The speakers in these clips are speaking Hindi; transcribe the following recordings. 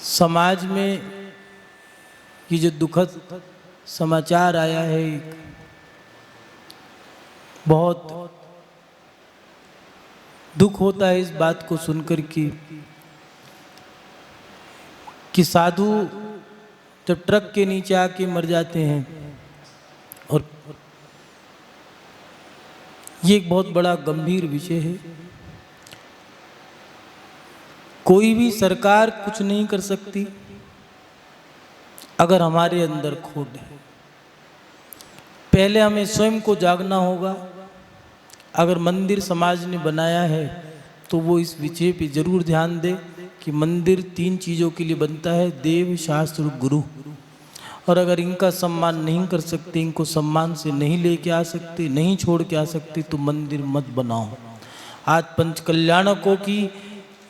समाज में ये जो दुखद समाचार आया है, एक बहुत दुख होता है इस बात को सुनकर कि साधु जब ट्रक के नीचे आके मर जाते हैं। और ये एक बहुत बड़ा गंभीर विषय है। कोई भी सरकार कुछ नहीं कर सकती अगर हमारे अंदर खोट है। पहले हमें स्वयं को जागना होगा। अगर मंदिर समाज ने बनाया है तो वो इस विषय पे जरूर ध्यान दे कि मंदिर 3 चीज़ों के लिए बनता है, देव, शास्त्र, गुरु। और अगर इनका सम्मान नहीं कर सकते, इनको सम्मान से नहीं लेके आ सकते, नहीं छोड़ के आ सकते, तो मंदिर मत बनाओ। आज पंच कल्याणकों की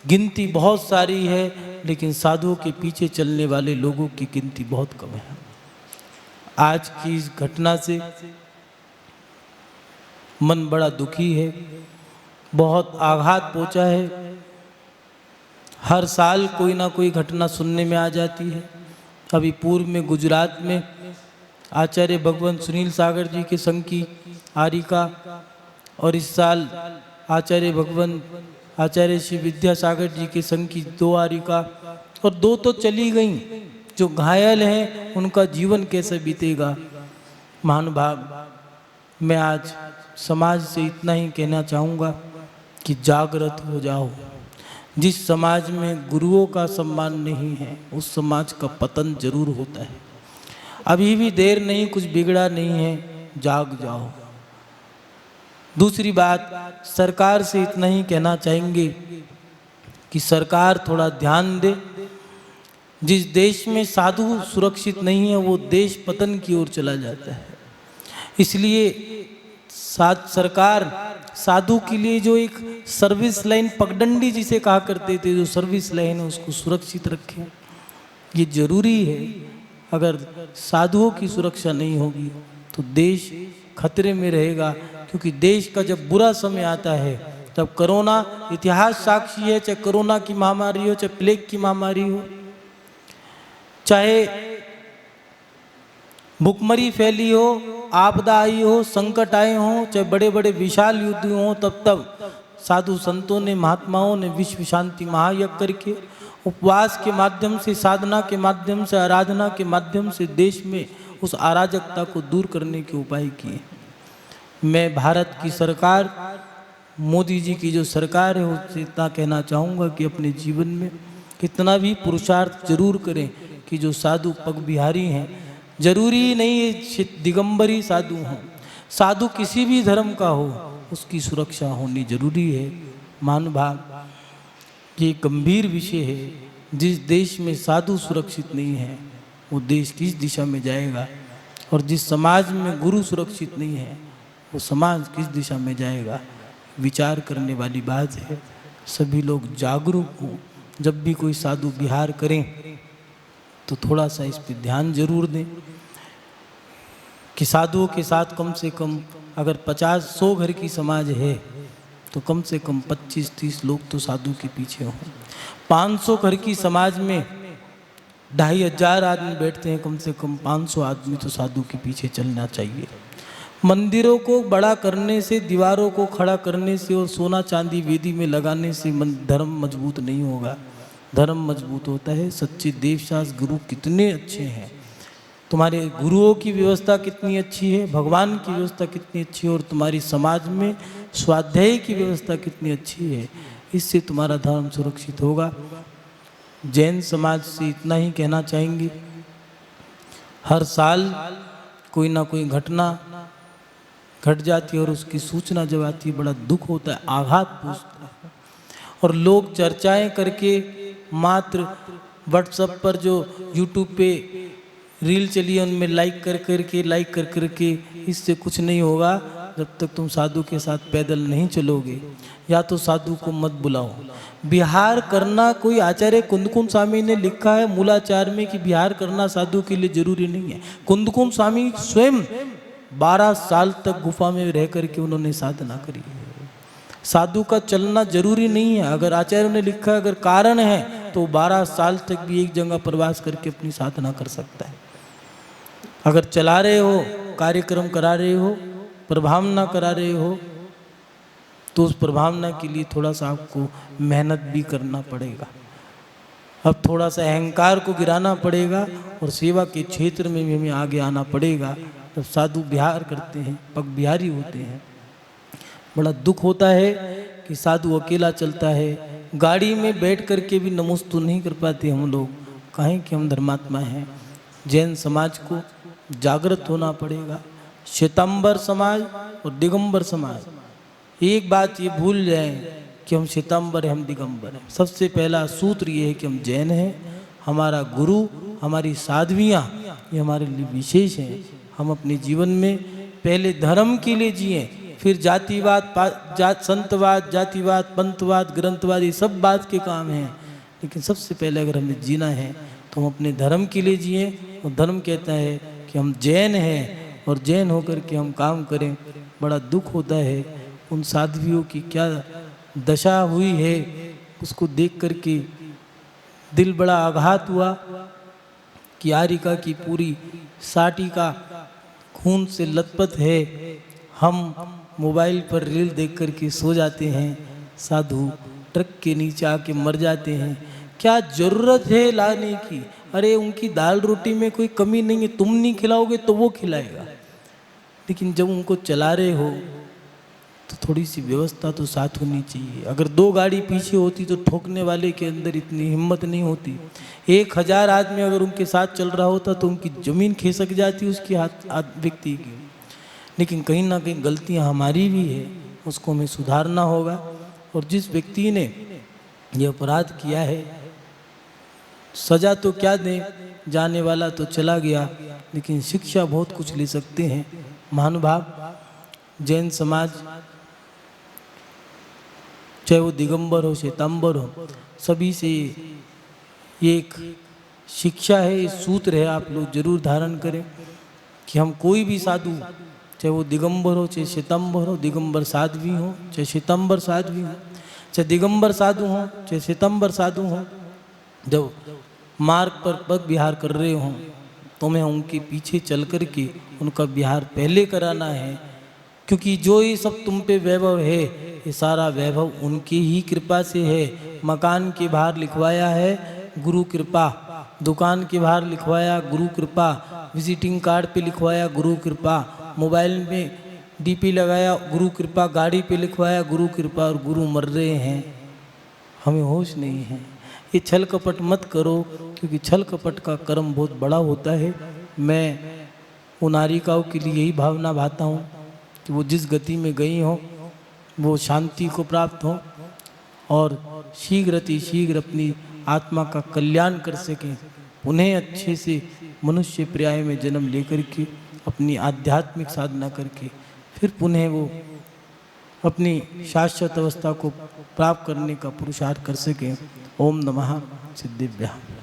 गिनती बहुत सारी है, लेकिन साधुओं के पीछे चलने वाले लोगों की गिनती बहुत कम है। आज की इस घटना से मन बड़ा दुखी है, बहुत आघात पहुंचा है। हर साल कोई ना कोई घटना सुनने में आ जाती है। अभी पूर्व में गुजरात में आचार्य भगवंत सुनील सागर जी के संघ की आरिका, और इस साल आचार्य श्री विद्यासागर जी के संघ की 2 आरिका, और 2 तो चली गईं। जो घायल हैं उनका जीवन कैसे बीतेगा। महानुभाव, मैं आज समाज से इतना ही कहना चाहूँगा कि जागृत हो जाओ। जिस समाज में गुरुओं का सम्मान नहीं है, उस समाज का पतन जरूर होता है। अभी भी देर नहीं, कुछ बिगड़ा नहीं है, जाग जाओ। दूसरी बात, सरकार से इतना ही कहना चाहेंगे कि सरकार थोड़ा ध्यान दे। जिस देश में साधु सुरक्षित नहीं है, वो देश पतन की ओर चला जाता है। इसलिए सरकार साधु के लिए जो एक सर्विस लाइन, पगडंडी जिसे कहा करते थे, जो सर्विस लाइन है, उसको सुरक्षित रखें। ये जरूरी है। अगर साधुओं की सुरक्षा नहीं होगी तो देश खतरे में रहेगा। क्योंकि देश का जब बुरा समय आता है, तब कोरोना, इतिहास साक्षी है, चाहे कोरोना की महामारी हो, चाहे प्लेग की महामारी हो, चाहे भुखमरी फैली हो, आपदा आई हो, संकट आए हों, चाहे बड़े बड़े विशाल युद्ध हों, तब साधु संतों ने, महात्माओं ने विश्व शांति महायज्ञ करके, उपवास के माध्यम से, साधना के माध्यम से, आराधना के माध्यम से देश में उस अराजकता को दूर करने के उपाय किए। मैं भारत की सरकार, मोदी जी की जो सरकार है, उससे इतना कहना चाहूँगा कि अपने जीवन में कितना भी पुरुषार्थ जरूर करें कि जो साधु पग बिहारी हैं, जरूरी नहीं दिगंबरी साधु हों, साधु किसी भी धर्म का हो, उसकी सुरक्षा होनी जरूरी है। महानुभाव, ये गंभीर विषय है। जिस देश में साधु सुरक्षित नहीं है, वो देश किस दिशा में जाएगा। और जिस समाज में गुरु सुरक्षित नहीं है, वो समाज किस दिशा में जाएगा। विचार करने वाली बात है। सभी लोग जागरूक हों। जब भी कोई साधु विहार करें तो थोड़ा सा इस पर ध्यान जरूर दें कि साधुओं के साथ कम से कम, अगर 50-100 घर की समाज है तो कम से कम 25-30 लोग तो साधु के पीछे हों। 500 घर की समाज में 2500 आदमी बैठते हैं, कम से कम 500 आदमी तो साधु के पीछे चलना चाहिए। मंदिरों को बड़ा करने से, दीवारों को खड़ा करने से और सोना चांदी वेदी में लगाने से धर्म मजबूत नहीं होगा। धर्म मजबूत होता है। सच्चे देवशास्त्र गुरु कितने अच्छे हैं, तुम्हारे गुरुओं की व्यवस्था कितनी अच्छी है, भगवान की व्यवस्था कितनी अच्छी है, और तुम्हारी समाज में स्वाध्याय की व्यवस्था कितनी अच्छी है। इससे तुम्हारा धर्म सुरक्षित होगा। जैन समाज से इतना ही कहना चाहेंगे, हर साल कोई ना कोई घटना घट जाती है और उसकी सूचना जब आती है, बड़ा दुख होता है, आघात पहुंचता है। और लोग चर्चाएं करके, मात्र व्हाट्सएप पर जो यूट्यूब पे रील चली है उनमें लाइक कर करके इससे कुछ नहीं होगा। जब तक तुम साधु के साथ पैदल नहीं चलोगे, या तो साधु को मत बुलाओ। बिहार करना, कोई आचार्य कुंदकुम स्वामी ने लिखा है मूलाचार में कि बिहार करना साधु के लिए जरूरी नहीं है। कुंदकुम स्वामी स्वयं 12 साल तक गुफा में रह करके उन्होंने साधना करी। साधु का चलना जरूरी नहीं है। अगर आचार्यों ने लिखा, अगर कारण है तो 12 साल तक भी एक जगह प्रवास करके अपनी साधना कर सकता है। अगर चला रहे हो, कार्यक्रम करा रहे हो, प्रभावना करा रहे हो, तो उस प्रभावना के लिए थोड़ा सा आपको मेहनत भी करना पड़ेगा। अब थोड़ा सा अहंकार को गिराना पड़ेगा और सेवा के क्षेत्र में भी हमें आगे आना पड़ेगा। जब साधु विहार करते हैं, पग बिहारी होते हैं, बड़ा दुख होता है कि साधु अकेला चलता है, गाड़ी में बैठ करके भी नमोस्तु नहीं कर पाते हम लोग। कहें कि हम धर्मात्मा हैं। जैन समाज को जागृत होना पड़ेगा। श्वेतांबर समाज और दिगंबर समाज, एक बात ये भूल जाएं कि हम श्वेतांबर हैं, हम दिगंबर हैं। सबसे पहला सूत्र ये है कि हम जैन हैं। हमारा गुरु, हमारी साध्वियाँ, ये हमारे लिए विशेष हैं। हम अपने जीवन में पहले धर्म के लिए जिए, फिर जातिवाद, संतवाद, जातिवाद, पंथवाद, ग्रंथवाद, ये सब बात के काम हैं। लेकिन सबसे पहले अगर हमें जीना है तो हम अपने धर्म के लिए जिए। और धर्म कहता है कि हम जैन हैं और जैन होकर के हम काम करें। बड़ा दुख होता है उन साध्वियों की क्या दशा हुई है, उसको देख करके दिल बड़ा आघात हुआ कि आरिका की पूरी साटिका खून से लथपथ है। हम मोबाइल पर रील देख करके सो जाते हैं, साधु ट्रक के नीचे आके मर जाते हैं। क्या जरूरत है लाने की? अरे उनकी दाल रोटी में कोई कमी नहीं है, तुम नहीं खिलाओगे तो वो खिलाएगा। लेकिन जब उनको चला रहे हो तो थोड़ी सी व्यवस्था तो साथ होनी चाहिए। अगर 2 गाड़ी पीछे होती तो ठोकने वाले के अंदर इतनी हिम्मत नहीं होती। 1000 आदमी अगर उनके साथ चल रहा होता तो उनकी जमीन खिसक जाती उसकी हाथ व्यक्ति की। लेकिन कहीं ना कहीं गलतियां हमारी भी है, उसको हमें सुधारना होगा। और जिस व्यक्ति ने ये अपराध किया है, सजा तो क्या दें, जाने वाला तो चला गया, लेकिन शिक्षा बहुत कुछ ले सकते हैं। महानुभाव, जैन समाज चाहे वो दिगंबर हो, श्वेतांबर हो, सभी से ये एक शिक्षा है, ये सूत्र है, आप लोग जरूर धारण करें कि हम कोई भी साधु, चाहे वो दिगंबर हो, चाहे श्वेतांबर हो, दिगंबर साध्वी हो, चाहे श्वेतांबर साध्वी हो, चाहे दिगंबर साधु हो, चाहे श्वेतांबर साधु हो, जब मार्ग पर पग विहार कर रहे हों तो मैं उनके पीछे चल कर के उनका विहार पहले कराना है। क्योंकि जो ये सब तुम पे वैभव है, ये सारा वैभव उनकी ही कृपा से है। मकान के बाहर लिखवाया है गुरु कृपा, दुकान के बाहर लिखवाया गुरु कृपा, विजिटिंग कार्ड पे लिखवाया गुरु कृपा, मोबाइल में डीपी लगाया गुरु कृपा, गाड़ी पे लिखवाया गुरु कृपा, और गुरु मर रहे हैं। हमें होश नहीं है। ये छल कपट मत करो, क्योंकि छल कपट का कर्म बहुत बड़ा होता है। मैं उन नारिकाओं के लिए यही भावना भाता हूँ कि वो जिस गति में गई हों वो शांति को प्राप्त हो और शीघ्र अपनी आत्मा का कल्याण कर सकें, उन्हें अच्छे से मनुष्य पर्याय में जन्म लेकर के अपनी आध्यात्मिक साधना करके फिर पुनः वो अपनी शाश्वत अवस्था को प्राप्त करने का पुरुषार्थ कर सकें। ओम नमः सिद्धिभ्याम्।